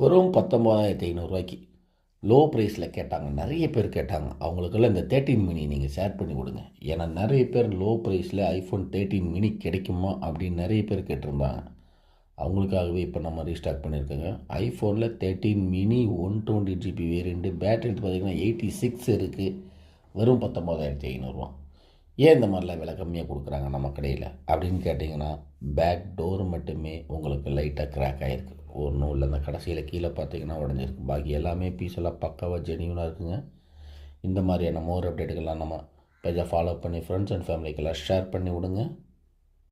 வெறும் 19,500 லோ ப்ரைஸில் கேட்டாங்க. நிறைய பேர் கேட்டாங்க. அவங்களுக்கெல்லாம் இந்த 13 மினி நீங்கள் ஷேர் பண்ணி கொடுங்க. ஏன்னா நிறைய பேர் லோ ப்ரைஸில் ஐஃபோன் 13 மினி கிடைக்குமா அப்படின்னு நிறைய பேர் கேட்டிருந்தாங்க. அவங்களுக்காகவே இப்போ நம்ம ரீஸ்டாக் பண்ணியிருக்கோங்க. ஐஃபோனில் 13 மினி 120 GB வேரியண்ட்டு, பேட்டரி பார்த்திங்கன்னா 86 இருக்குது. வெறும் 19,500. ஏன் இந்த மாதிரிலாம் விலை கம்மியாக கொடுக்குறாங்க நம்ம கடையில் அப்படின்னு கேட்டிங்கன்னா, பேக் டோர் மட்டுமே உங்களுக்கு லைட்டாக கிராக் ஆகிருக்கு. ஒன்றும் இல்லை, அந்த கடைசியில் கீழே பார்த்தீங்கன்னா உடஞ்சிருக்கு. பாக்கி எல்லாமே பீஸ் எல்லாம் பக்காவாக ஜெனியூனாக இருக்குங்க. இந்த மாதிரியான மோர் அப்டேட்டுகள்லாம் நம்ம பேஜை ஃபாலோ பண்ணி ஃப்ரெண்ட்ஸ் அண்ட் ஃபேமிலிக்கெல்லாம் ஷேர் பண்ணி விடுங்க.